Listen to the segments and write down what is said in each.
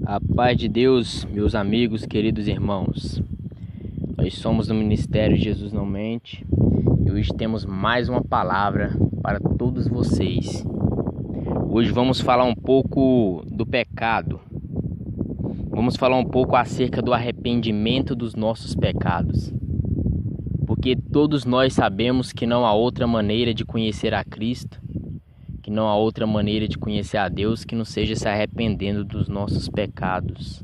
A paz de Deus, meus amigos, queridos irmãos. Nós somos do Ministério Jesus Não Mente e hoje temos mais uma palavra para todos vocês. Hoje vamos falar um pouco do pecado. Vamos falar um pouco acerca do arrependimento dos nossos pecados. Porque todos nós sabemos que não há outra maneira de conhecer a Cristo, que não há outra maneira de conhecer a Deus que não seja se arrependendo dos nossos pecados.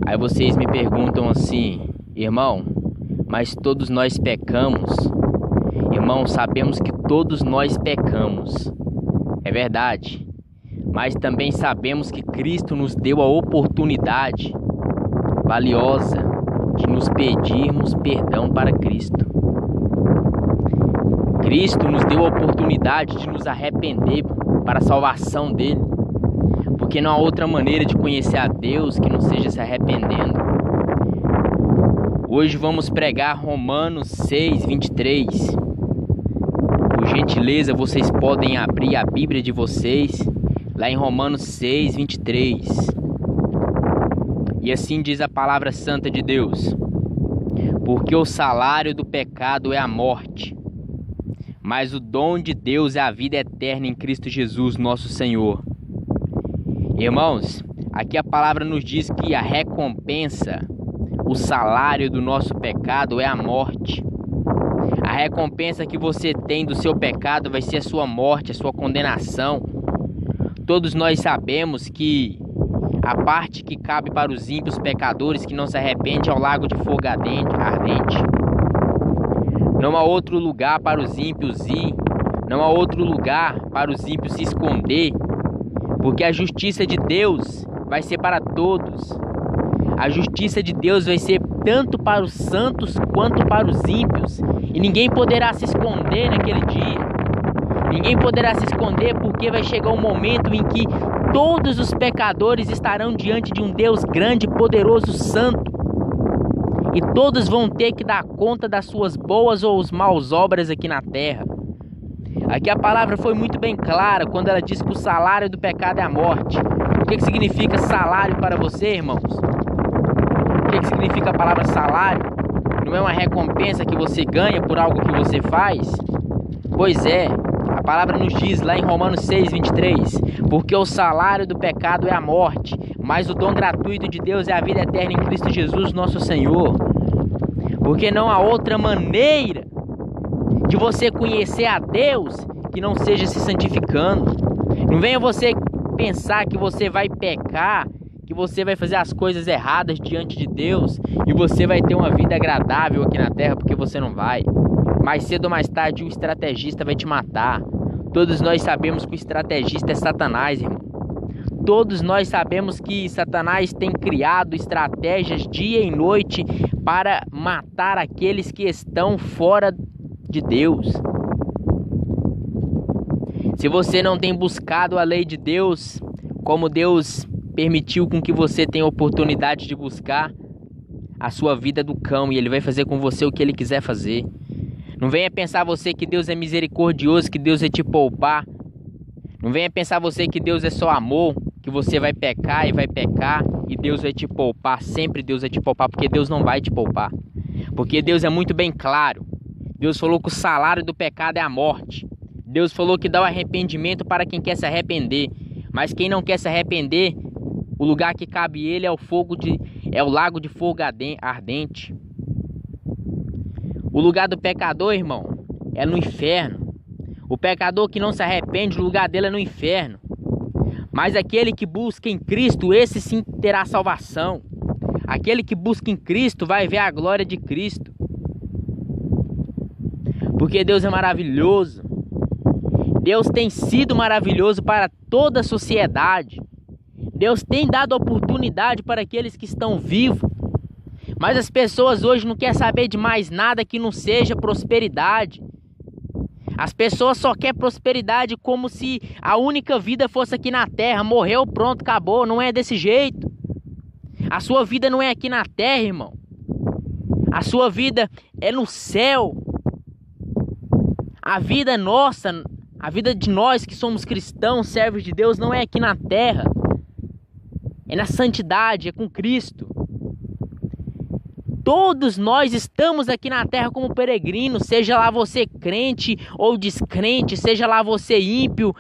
Aí vocês me perguntam assim: irmão, mas todos nós pecamos? Irmão, sabemos que todos nós pecamos, é verdade, mas também sabemos que Cristo nos deu a oportunidade valiosa de nos pedirmos perdão para Cristo. Cristo nos deu a oportunidade de nos arrepender para a salvação dele, porque não há outra maneira de conhecer a Deus que não seja se arrependendo. Hoje vamos pregar Romanos 6:23. Por gentileza, vocês podem abrir a Bíblia de vocês lá em Romanos 6:23. E assim diz a palavra santa de Deus: porque o salário do pecado é a morte, mas o dom de Deus é a vida eterna em Cristo Jesus, nosso Senhor. Irmãos, aqui a palavra nos diz que a recompensa, o salário do nosso pecado é a morte. A recompensa que você tem do seu pecado vai ser a sua morte, a sua condenação. Todos nós sabemos que a parte que cabe para os ímpios pecadores que não se arrependem é o lago de fogo ardente. Não há outro lugar para os ímpios ir, não há outro lugar para os ímpios se esconder, porque a justiça de Deus vai ser para todos. A justiça de Deus vai ser tanto para os santos quanto para os ímpios, e ninguém poderá se esconder naquele dia. Ninguém poderá se esconder, porque vai chegar um momento em que todos os pecadores estarão diante de um Deus grande, poderoso, santo. E todos vão ter que dar conta das suas boas ou maus obras aqui na terra. Aqui a palavra foi muito bem clara quando ela diz que o salário do pecado é a morte. O que significa salário para você, irmãos? O que significa a palavra salário? Não é uma recompensa que você ganha por algo que você faz? Pois é, a palavra nos diz lá em Romanos 6:23, porque o salário do pecado é a morte, mas o dom gratuito de Deus é a vida eterna em Cristo Jesus, nosso Senhor. Porque não há outra maneira de você conhecer a Deus que não seja se santificando. Não venha você pensar que você vai pecar, que você vai fazer as coisas erradas diante de Deus e você vai ter uma vida agradável aqui na terra, porque você não vai. Mais cedo ou mais tarde o estrategista vai te matar. Todos nós sabemos que o estrategista é Satanás, irmão. Todos nós sabemos que Satanás tem criado estratégias dia e noite para matar aqueles que estão fora de Deus. Se você não tem buscado a lei de Deus, como Deus permitiu com que você tenha oportunidade de buscar, a sua vida é do cão e Ele vai fazer com você o que Ele quiser fazer. Não venha pensar você que Deus é misericordioso, que Deus vai te poupar. Não venha pensar você que Deus é só amor, que você vai pecar e Deus vai te poupar. Sempre Deus vai te poupar, porque Deus não vai te poupar. Porque Deus é muito bem claro. Deus falou que o salário do pecado é a morte. Deus falou que dá o arrependimento para quem quer se arrepender. Mas quem não quer se arrepender, o lugar que cabe ele é o lago de fogo ardente. O lugar do pecador, irmão, é no inferno. O pecador que não se arrepende, o lugar dele é no inferno. Mas aquele que busca em Cristo, esse sim terá salvação. Aquele que busca em Cristo vai ver a glória de Cristo. Porque Deus é maravilhoso. Deus tem sido maravilhoso para toda a sociedade. Deus tem dado oportunidade para aqueles que estão vivos. Mas as pessoas hoje não querem saber de mais nada que não seja prosperidade. As pessoas só querem prosperidade como se a única vida fosse aqui na terra. Morreu, pronto, acabou. Não é desse jeito. A sua vida não é aqui na terra, irmão. A sua vida é no céu. A vida nossa, a vida de nós que somos cristãos, servos de Deus, não é aqui na terra. é na santidade, é com Cristo. Todos nós estamos aqui na terra como peregrinos, seja lá você crente ou descrente, seja lá você ímpio,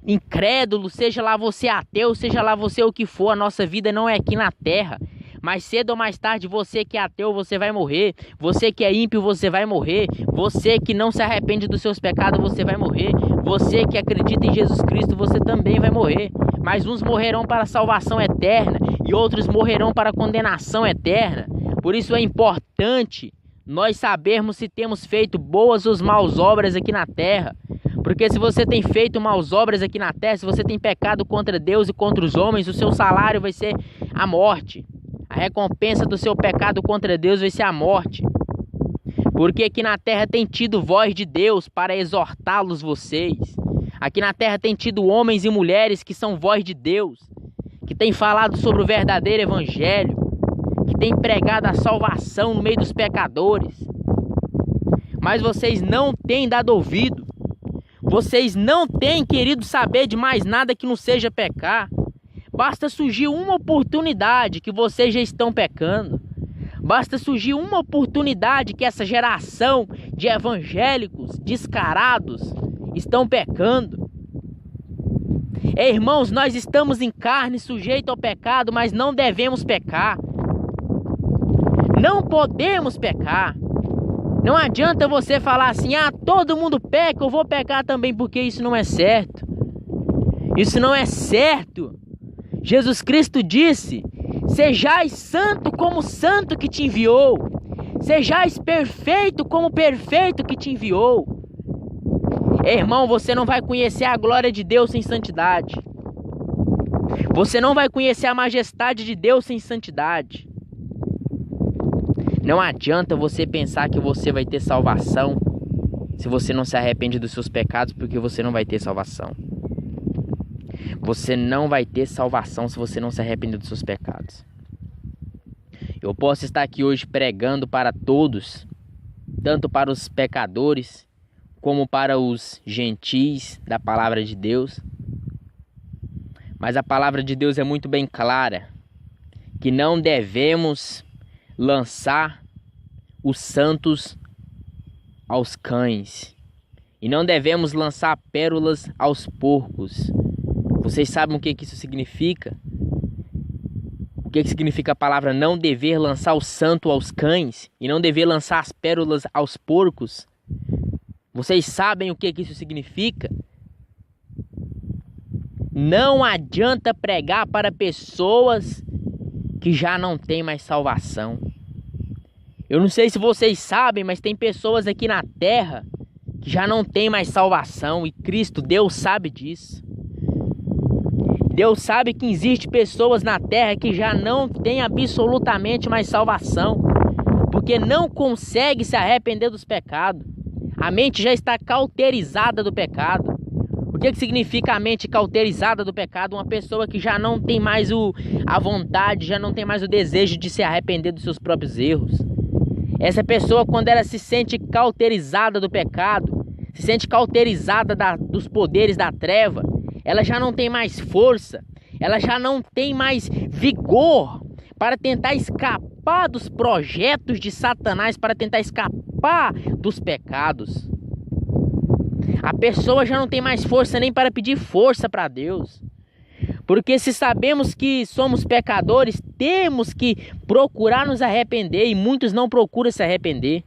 incrédulo, seja lá você ateu, seja lá você o que for, a nossa vida não é aqui na terra. Mais cedo ou mais tarde, você que é ateu, você vai morrer. Você que é ímpio, você vai morrer. Você que não se arrepende dos seus pecados, você vai morrer. Você que acredita em Jesus Cristo, você também vai morrer. Mas uns morrerão para a salvação eterna e outros morrerão para a condenação eterna. Por isso é importante nós sabermos se temos feito boas ou maus obras aqui na terra. Porque se você tem feito maus obras aqui na terra, se você tem pecado contra Deus e contra os homens, o seu salário vai ser a morte. A recompensa do seu pecado contra Deus vai ser a morte. Porque aqui na terra tem tido voz de Deus para exortá-los vocês. Aqui na terra tem tido homens e mulheres que são voz de Deus, que têm falado sobre o verdadeiro evangelho, que têm pregado a salvação no meio dos pecadores. Mas vocês não têm dado ouvido. Vocês não têm querido saber de mais nada que não seja pecar. Basta surgir uma oportunidade que vocês já estão pecando. Basta surgir uma oportunidade que essa geração de evangélicos descarados estão pecando. Irmãos, nós estamos em carne, sujeito ao pecado, mas não devemos pecar. Não podemos pecar. Não adianta você falar assim, todo mundo peca, eu vou pecar também, porque isso não é certo. Isso não é certo. Jesus Cristo disse, sejais santo como o santo que te enviou. Sejais perfeito como o perfeito que te enviou. Irmão, você não vai conhecer a glória de Deus sem santidade. Você não vai conhecer a majestade de Deus sem santidade. Não adianta você pensar que você vai ter salvação se você não se arrepende dos seus pecados, porque você não vai ter salvação. Você não vai ter salvação se você não se arrepender dos seus pecados. Eu posso estar aqui hoje pregando para todos, tanto para os pecadores, como para os gentis da palavra de Deus. Mas a palavra de Deus é muito bem clara, que não devemos lançar os santos aos cães, e não devemos lançar pérolas aos porcos. Vocês sabem o que isso significa? O que significa a palavra não dever lançar o santo aos cães e não dever lançar as pérolas aos porcos? Vocês sabem o que isso significa? Não adianta pregar para pessoas que já não têm mais salvação. Eu não sei se vocês sabem, mas tem pessoas aqui na terra que já não têm mais salvação, e Cristo, Deus sabe disso. Deus sabe que existe pessoas na terra que já não têm absolutamente mais salvação, porque não consegue se arrepender dos pecados. A mente já está cauterizada do pecado. O que significa a mente cauterizada do pecado? Uma pessoa que já não tem mais a vontade, já não tem mais o desejo de se arrepender dos seus próprios erros. Essa pessoa, quando ela se sente cauterizada do pecado, se sente cauterizada dos poderes da treva, ela já não tem mais força, ela já não tem mais vigor para tentar escapar dos projetos de Satanás, para tentar escapar dos pecados. A pessoa já não tem mais força nem para pedir força para Deus. Porque se sabemos que somos pecadores, temos que procurar nos arrepender, e muitos não procuram se arrepender.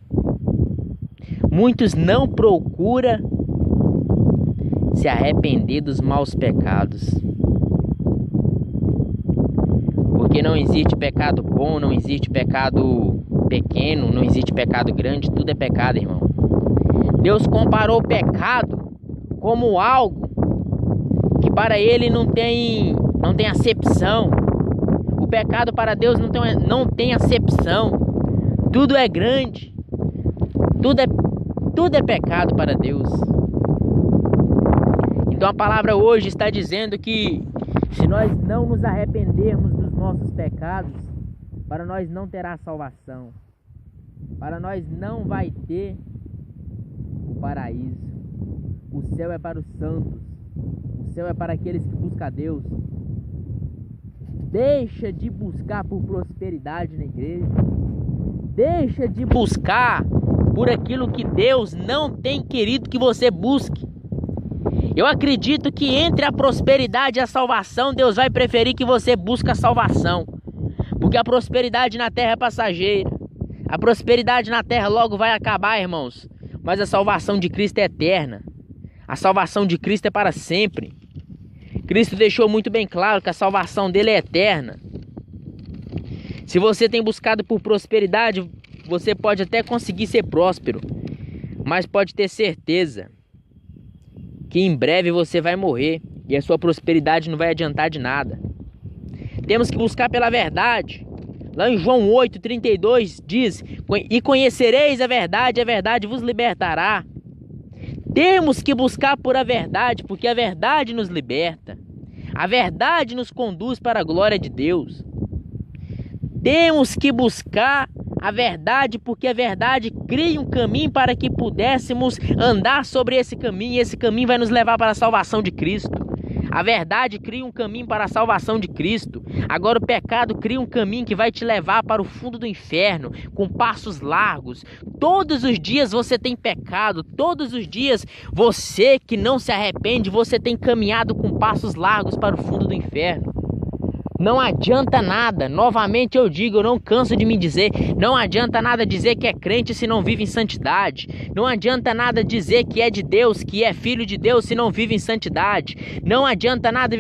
Muitos não procuram se arrepender dos maus pecados. Porque não existe pecado bom, não existe pecado pequeno, não existe pecado grande, tudo é pecado, irmão. Deus comparou o pecado como algo que para ele não tem acepção. O pecado para Deus não tem acepção. Tudo é grande. Tudo é pecado para Deus. Então a palavra hoje está dizendo que se nós não nos arrependermos dos nossos pecados, para nós não terá salvação. Para nós não vai ter o paraíso. O céu é para os santos. O céu é para aqueles que buscam a Deus. Deixa de buscar por prosperidade na igreja. Deixa de buscar por aquilo que Deus não tem querido que você busque. Eu acredito que entre a prosperidade e a salvação, Deus vai preferir que você busque a salvação. Porque a prosperidade na terra é passageira. A prosperidade na terra logo vai acabar, irmãos. Mas a salvação de Cristo é eterna. A salvação de Cristo é para sempre. Cristo deixou muito bem claro que a salvação dele é eterna. Se você tem buscado por prosperidade, você pode até conseguir ser próspero, mas pode ter certeza que em breve você vai morrer e a sua prosperidade não vai adiantar de nada. Temos que buscar pela verdade. Lá em João 8,32 diz: e conhecereis a verdade vos libertará. Temos que buscar por a verdade, porque a verdade nos liberta. A verdade nos conduz para a glória de Deus. Temos que buscar a verdade, porque a verdade cria um caminho para que pudéssemos andar sobre esse caminho, e esse caminho vai nos levar para a salvação de Cristo. A verdade cria um caminho para a salvação de Cristo. Agora o pecado cria um caminho que vai te levar para o fundo do inferno, com passos largos. Todos os dias você tem pecado, todos os dias você que não se arrepende, você tem caminhado com passos largos para o fundo do inferno. Não adianta nada, novamente eu digo, eu não canso de me dizer, não adianta nada dizer que é crente se não vive em santidade. Não adianta nada dizer que é de Deus, que é filho de Deus se não vive em santidade. Não adianta nada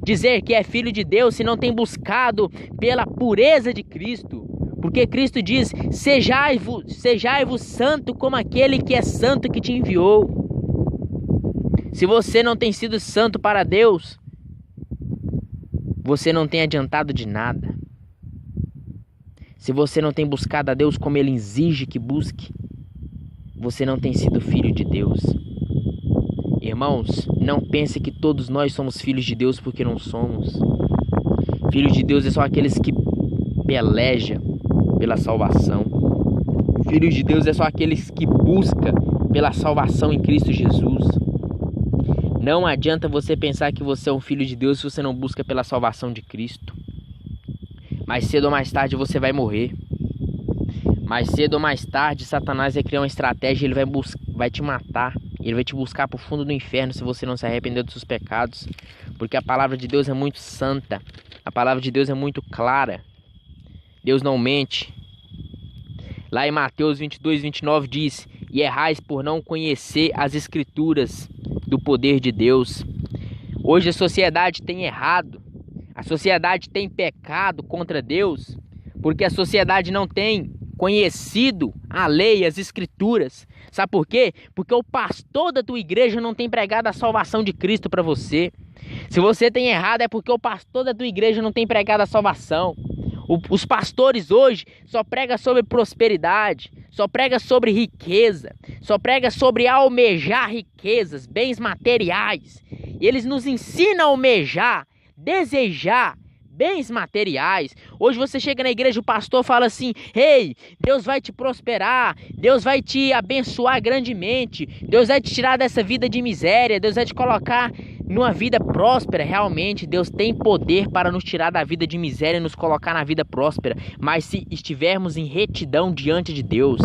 dizer que é filho de Deus se não tem buscado pela pureza de Cristo. Porque Cristo diz: sejai-vos santo como aquele que é santo que te enviou. Se você não tem sido santo para Deus, você não tem adiantado de nada. Se você não tem buscado a Deus como Ele exige que busque, você não tem sido filho de Deus. Irmãos, não pense que todos nós somos filhos de Deus, porque não somos. Filhos de Deus é só aqueles que pelejam pela salvação. Filhos de Deus é só aqueles que buscam pela salvação em Cristo Jesus. Não adianta você pensar que você é um filho de Deus se você não busca pela salvação de Cristo. Mais cedo ou mais tarde você vai morrer. Mais cedo ou mais tarde Satanás vai criar uma estratégia, ele vai te matar. Ele vai te buscar para o fundo do inferno se você não se arrepender dos seus pecados. Porque a palavra de Deus é muito santa. A palavra de Deus é muito clara. Deus não mente. Lá em Mateus 22:29 diz: e errais por não conhecer as escrituras do poder de Deus. Hoje a sociedade tem errado, a sociedade tem pecado contra Deus, porque a sociedade não tem conhecido a lei, as escrituras. Sabe por quê? Porque o pastor da tua igreja não tem pregado a salvação de Cristo para você. Se você tem errado é porque o pastor da tua igreja não tem pregado a salvação. Os pastores hoje só pregam sobre prosperidade, só pregam sobre riqueza, só pregam sobre almejar riquezas, bens materiais. E eles nos ensinam a almejar, desejar bens materiais. Hoje você chega na igreja, o pastor fala assim: ei, Deus vai te prosperar, Deus vai te abençoar grandemente, Deus vai te tirar dessa vida de miséria, Deus vai te colocar numa vida próspera. Realmente Deus tem poder para nos tirar da vida de miséria e nos colocar na vida próspera, mas se estivermos em retidão diante de Deus.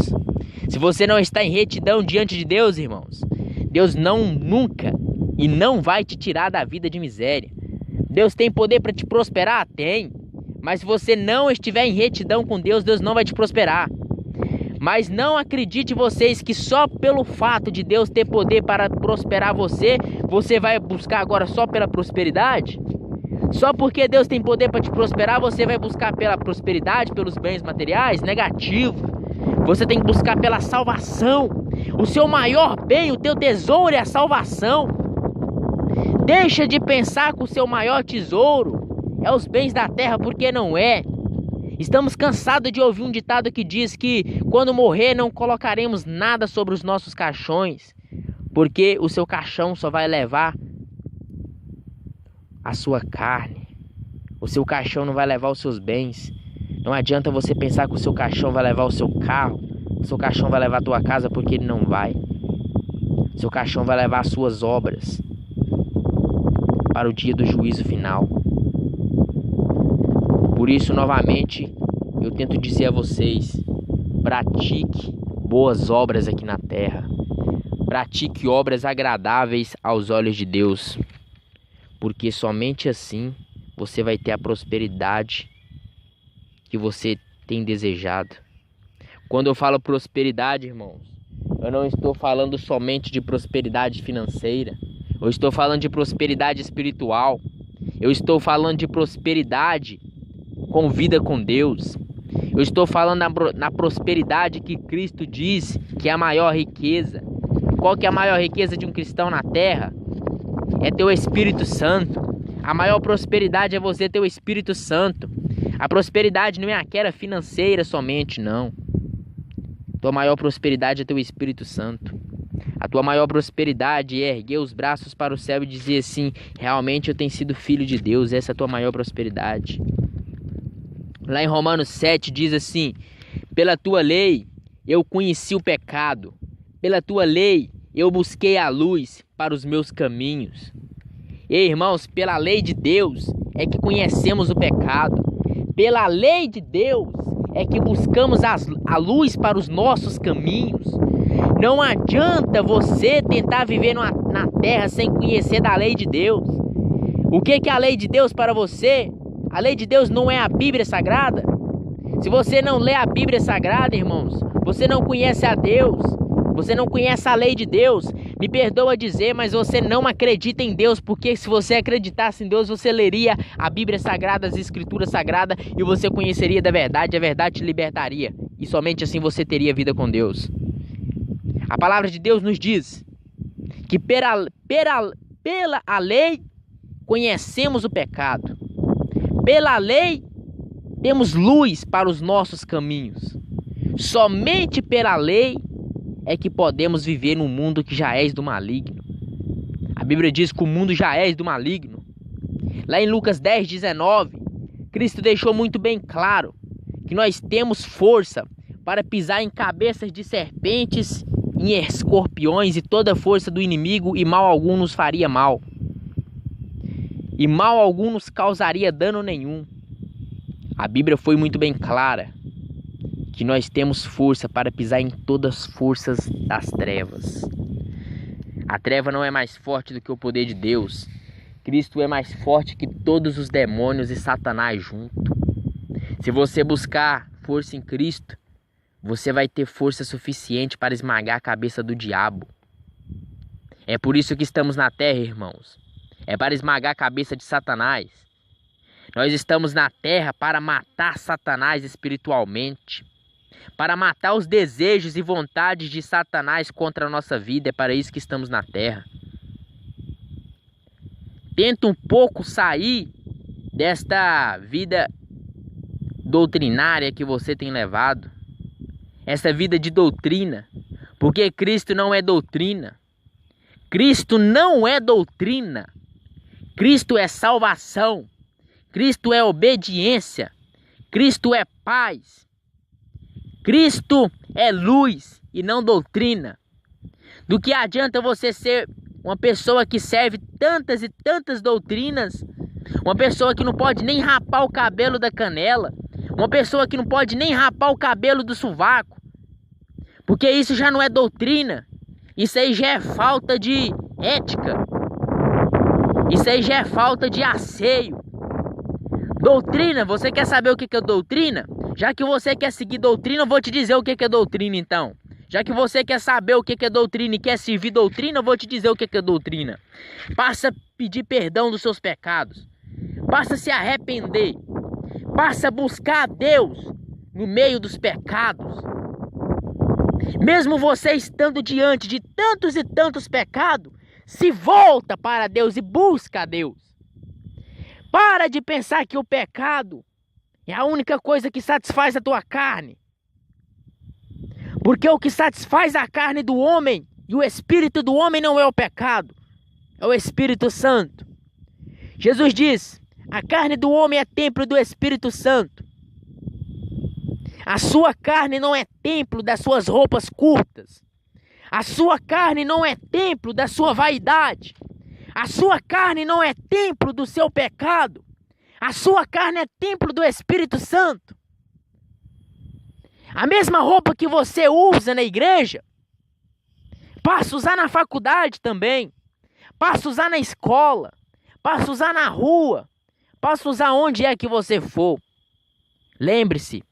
Se você não está em retidão diante de Deus, irmãos, Deus nunca e não vai te tirar da vida de miséria. Deus tem poder para te prosperar? Tem. Mas se você não estiver em retidão com Deus, Deus não vai te prosperar. Mas não acredite vocês que só pelo fato de Deus ter poder para prosperar você, você vai buscar agora só pela prosperidade? Só porque Deus tem poder para te prosperar, você vai buscar pela prosperidade, pelos bens materiais? Negativo. Você tem que buscar pela salvação. O seu maior bem, o teu tesouro é a salvação. Deixa de pensar que o seu maior tesouro é os bens da terra, porque não é. Estamos cansados de ouvir um ditado que diz que quando morrer não colocaremos nada sobre os nossos caixões, porque o seu caixão só vai levar a sua carne. O seu caixão não vai levar os seus bens. Não adianta você pensar que o seu caixão vai levar o seu carro, o seu caixão vai levar a tua casa, porque ele não vai. O seu caixão vai levar as suas obras para o dia do juízo final. Por isso, novamente, eu tento dizer a vocês: pratique boas obras aqui na terra. Pratique obras agradáveis aos olhos de Deus, porque somente assim você vai ter a prosperidade que você tem desejado. Quando eu falo prosperidade, irmãos, eu não estou falando somente de prosperidade financeira. Eu estou falando de prosperidade espiritual. Eu estou falando de prosperidade com vida com Deus. Eu estou falando na prosperidade que Cristo diz que é a maior riqueza. Qual que é a maior riqueza de um cristão na terra? É ter o Espírito Santo. A maior prosperidade é você ter o Espírito Santo. A prosperidade não é aquela financeira somente, não. Tua maior prosperidade é ter o Espírito Santo. A tua maior prosperidade é erguer os braços para o céu e dizer assim: realmente eu tenho sido filho de Deus. Essa é a tua maior prosperidade. Lá em Romanos 7 diz assim: pela tua lei eu conheci o pecado. Pela tua lei eu busquei a luz para os meus caminhos. E irmãos, pela lei de Deus é que conhecemos o pecado. Pela lei de Deus é que buscamos a luz para os nossos caminhos. Não adianta você tentar viver na terra sem conhecer da lei de Deus. O que é a lei de Deus para você? A lei de Deus não é a Bíblia Sagrada? Se você não lê a Bíblia Sagrada, irmãos, você não conhece a Deus. Você não conhece a lei de Deus. Me perdoa dizer, mas você não acredita em Deus, porque se você acreditasse em Deus, você leria a Bíblia Sagrada, as Escrituras Sagradas, e você conheceria da verdade, a verdade te libertaria. E somente assim você teria vida com Deus. A palavra de Deus nos diz que pela a lei conhecemos o pecado. Pela lei temos luz para os nossos caminhos. Somente pela lei é que podemos viver num mundo que já és do maligno. A Bíblia diz que o mundo já és do maligno. Lá em Lucas 10:19, Cristo deixou muito bem claro que nós temos força para pisar em cabeças de serpentes, em escorpiões e toda a força do inimigo, e mal algum nos faria mal. E mal algum nos causaria dano nenhum. A Bíblia foi muito bem clara que nós temos força para pisar em todas as forças das trevas. A treva não é mais forte do que o poder de Deus. Cristo é mais forte que todos os demônios e Satanás junto. Se você buscar força em Cristo, você vai ter força suficiente para esmagar a cabeça do diabo. É por isso que estamos na terra, irmãos. É para esmagar a cabeça de Satanás. Nós estamos na terra para matar Satanás espiritualmente, para matar os desejos e vontades de Satanás contra a nossa vida. É para isso que estamos na terra. Tenta um pouco sair desta vida doutrinária que você tem levado, essa vida de doutrina, porque Cristo não é doutrina. Cristo não é doutrina. Cristo é salvação. Cristo é obediência. Cristo é paz. Cristo é luz e não doutrina. Do que adianta você ser uma pessoa que serve tantas e tantas doutrinas, uma pessoa que não pode nem rapar o cabelo da canela, uma pessoa que não pode nem rapar o cabelo do sovaco, porque isso já não é doutrina, isso aí já é falta de ética, isso aí já é falta de asseio. Doutrina, você quer saber o que é doutrina? Já que você quer seguir doutrina, eu vou te dizer o que é doutrina então. Já que você quer saber o que é doutrina e quer servir doutrina, eu vou te dizer o que é doutrina. Passa a pedir perdão dos seus pecados. Passa a se arrepender. Passa a buscar a Deus no meio dos pecados. Mesmo você estando diante de tantos e tantos pecados, se volta para Deus e busca a Deus. Para de pensar que o pecado é a única coisa que satisfaz a tua carne. Porque o que satisfaz a carne do homem e o espírito do homem não é o pecado, é o Espírito Santo. Jesus diz: a carne do homem é templo do Espírito Santo. A sua carne não é templo das suas roupas curtas. A sua carne não é templo da sua vaidade. A sua carne não é templo do seu pecado. A sua carne é templo do Espírito Santo. A mesma roupa que você usa na igreja, passa a usar na faculdade também, passa a usar na escola, passa a usar na rua, passa a usar onde é que você for. Lembre-se,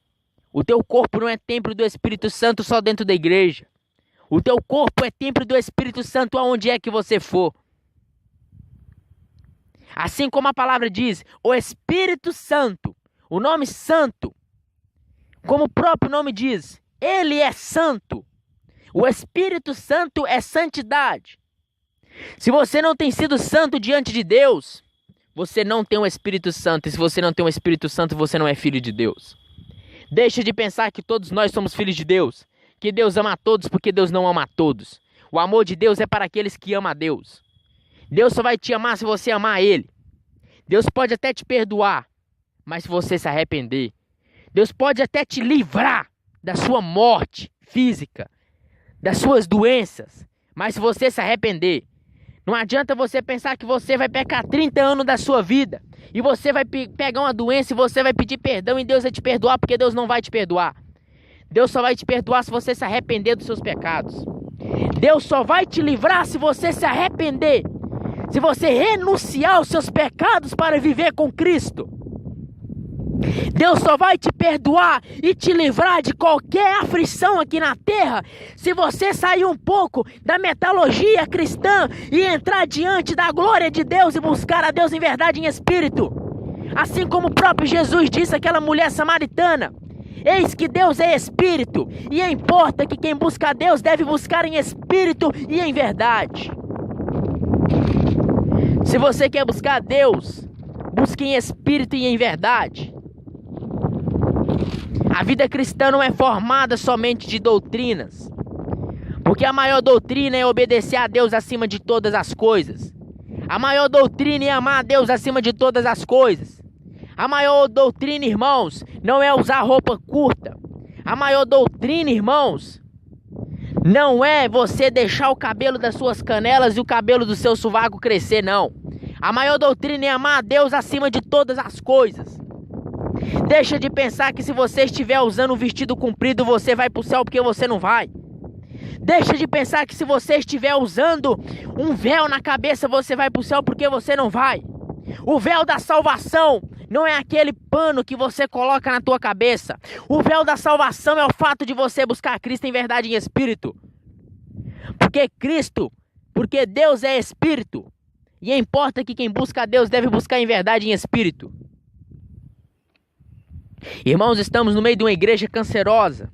o teu corpo não é templo do Espírito Santo só dentro da igreja. O teu corpo é templo do Espírito Santo aonde é que você for. Assim como a palavra diz, o Espírito Santo, o nome santo, como o próprio nome diz, ele é santo. O Espírito Santo é santidade. Se você não tem sido santo diante de Deus, você não tem o Espírito Santo. E se você não tem o Espírito Santo, você não é filho de Deus. Deixa de pensar que todos nós somos filhos de Deus. Que Deus ama a todos porque Deus não ama a todos. O amor de Deus é para aqueles que amam a Deus. Deus só vai te amar se você amar a Ele. Deus pode até te perdoar, mas se você se arrepender. Deus pode até te livrar da sua morte física, das suas doenças, mas se você se arrepender. Não adianta você pensar que você vai pecar 30 anos da sua vida e você vai pegar uma doença e você vai pedir perdão e Deus vai te perdoar, porque Deus não vai te perdoar. Deus só vai te perdoar se você se arrepender dos seus pecados. Deus só vai te livrar se você se arrepender, se você renunciar aos seus pecados para viver com Cristo. Deus só vai te perdoar e te livrar de qualquer aflição aqui na terra se você sair um pouco da metodologia cristã e entrar diante da glória de Deus e buscar a Deus em verdade e em espírito. Assim como o próprio Jesus disse àquela mulher samaritana: eis que Deus é espírito, e importa que quem busca a Deus deve buscar em espírito e em verdade. Se você quer buscar a Deus, busque em espírito e em verdade. A vida cristã não é formada somente de doutrinas, porque a maior doutrina é obedecer a Deus acima de todas as coisas. A maior doutrina é amar a Deus acima de todas as coisas. A maior doutrina, irmãos, não é usar roupa curta. A maior doutrina, irmãos, não é você deixar o cabelo das suas canelas e o cabelo do seu sovaco crescer, não. A maior doutrina é amar a Deus acima de todas as coisas. Deixa de pensar que se você estiver usando um vestido comprido, você vai para o céu, porque você não vai. Deixa de pensar que se você estiver usando um véu na cabeça, você vai para o céu, porque você não vai. O véu da salvação não é aquele pano que você coloca na tua cabeça. O véu da salvação é o fato de você buscar Cristo em verdade e em espírito. Porque Deus é espírito. E importa que quem busca a Deus deve buscar em verdade e em espírito. Irmãos, estamos no meio de uma igreja cancerosa,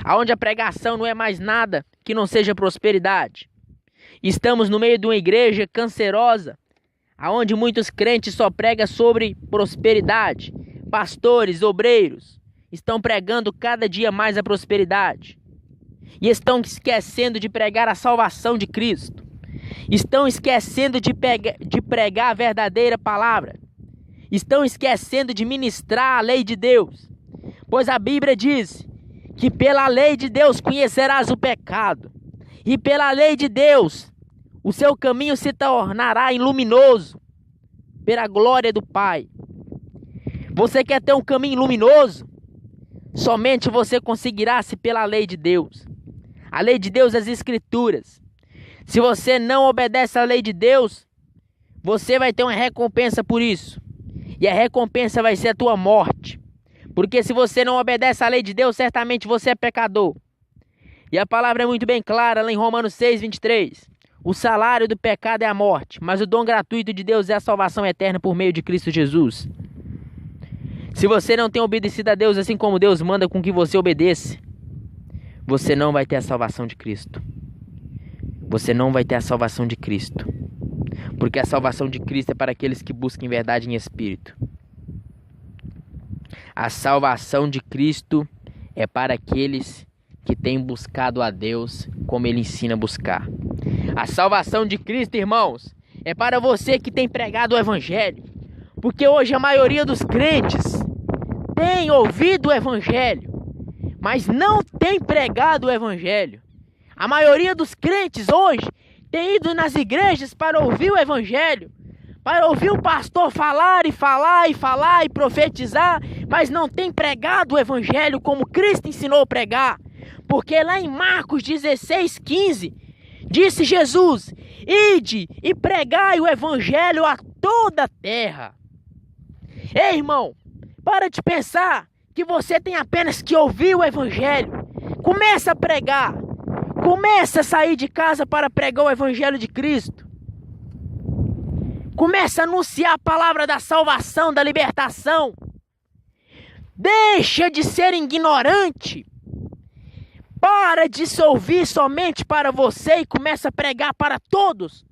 onde a pregação não é mais nada que não seja prosperidade. Estamos no meio de uma igreja cancerosa, onde muitos crentes só pregam sobre prosperidade. Pastores, obreiros, estão pregando cada dia mais a prosperidade. E estão esquecendo de pregar a salvação de Cristo. Estão esquecendo de pregar a verdadeira palavra. Estão esquecendo de ministrar a lei de Deus. Pois a Bíblia diz que pela lei de Deus conhecerás o pecado. E pela lei de Deus o seu caminho se tornará luminoso pela glória do Pai. Você quer ter um caminho luminoso? Somente você conseguirá se pela lei de Deus. A lei de Deus, as Escrituras. Se você não obedece à lei de Deus, você vai ter uma recompensa por isso. E a recompensa vai ser a tua morte. Porque se você não obedece à lei de Deus, certamente você é pecador. E a palavra é muito bem clara lá em Romanos 6:23. O salário do pecado é a morte, mas o dom gratuito de Deus é a salvação eterna por meio de Cristo Jesus. Se você não tem obedecido a Deus assim como Deus manda com que você obedeça, você não vai ter a salvação de Cristo. Você não vai ter a salvação de Cristo. Porque a salvação de Cristo é para aqueles que buscam em verdade e em espírito. A salvação de Cristo é para aqueles que têm buscado a Deus como Ele ensina a buscar. A salvação de Cristo, irmãos, é para você que tem pregado o Evangelho. Porque hoje a maioria dos crentes tem ouvido o Evangelho, mas não tem pregado o Evangelho. A maioria dos crentes hoje tem ido nas igrejas para ouvir o Evangelho, para ouvir o pastor falar e falar e falar e profetizar, mas não tem pregado o evangelho como Cristo ensinou a pregar. Porque lá em Marcos 16:15, disse Jesus: ide e pregai o evangelho a toda a terra. Ei, irmão, para de pensar que você tem apenas que ouvir o evangelho. Começa a pregar. Começa a sair de casa para pregar o evangelho de Cristo. Começa a anunciar a palavra da salvação, da libertação. Deixa de ser ignorante. Para de se ouvir somente para você e começa a pregar para todos.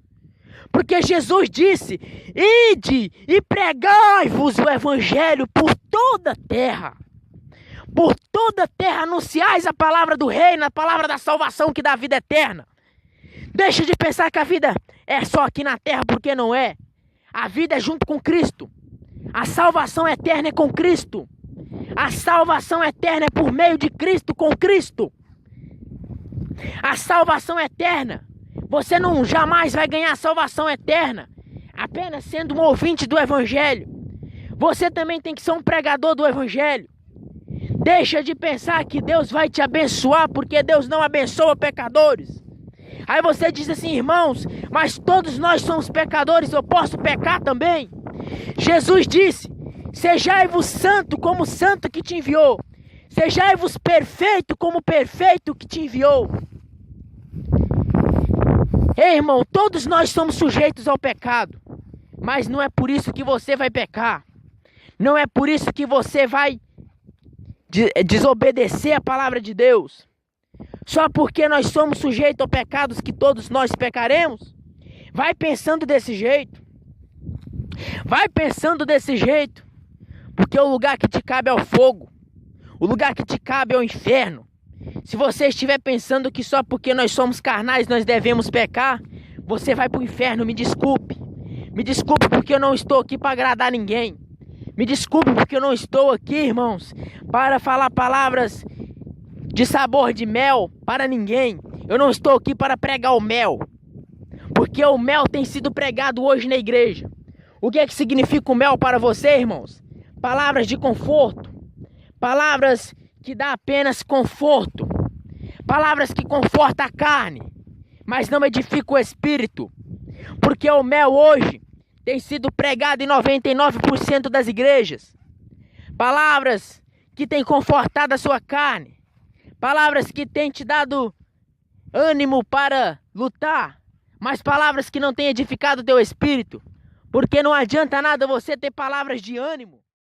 Porque Jesus disse: ide e pregai-vos o evangelho por toda a terra. Por toda a terra anunciais a palavra do reino, a palavra da salvação que dá vida eterna. Deixa de pensar que a vida é só aqui na terra, porque não é. A vida é junto com Cristo. A salvação eterna é com Cristo. A salvação eterna é por meio de Cristo, com Cristo. A salvação eterna, você não jamais vai ganhar a salvação eterna apenas sendo um ouvinte do evangelho. Você também tem que ser um pregador do evangelho. Deixa de pensar que Deus vai te abençoar, porque Deus não abençoa pecadores. Aí você diz assim: irmãos, mas todos nós somos pecadores, eu posso pecar também? Jesus disse: sejai-vos santo como o santo que te enviou. Sejai-vos perfeito como o perfeito que te enviou. Ei, irmão, todos nós somos sujeitos ao pecado. Mas não é por isso que você vai pecar. Não é por isso que você vai desobedecer a palavra de Deus. Só porque nós somos sujeitos a pecados que todos nós pecaremos. Vai pensando desse jeito. Vai pensando desse jeito. Porque o lugar que te cabe é o fogo. O lugar que te cabe é o inferno. Se você estiver pensando que só porque nós somos carnais nós devemos pecar, você vai para o inferno, me desculpe. Me desculpe porque eu não estou aqui para agradar ninguém. Me desculpe porque eu não estou aqui, irmãos, para falar palavras de sabor de mel para ninguém. Eu não estou aqui para pregar o mel. Porque o mel tem sido pregado hoje na igreja. O que é que significa o mel para você, irmãos? Palavras de conforto. Palavras que dão apenas conforto. Palavras que confortam a carne, mas não edificam o espírito. Porque o mel hoje tem sido pregado em 99% das igrejas. Palavras que têm confortado a sua carne. Palavras que têm te dado ânimo para lutar. Mas palavras que não têm edificado o teu espírito. Porque não adianta nada você ter palavras de ânimo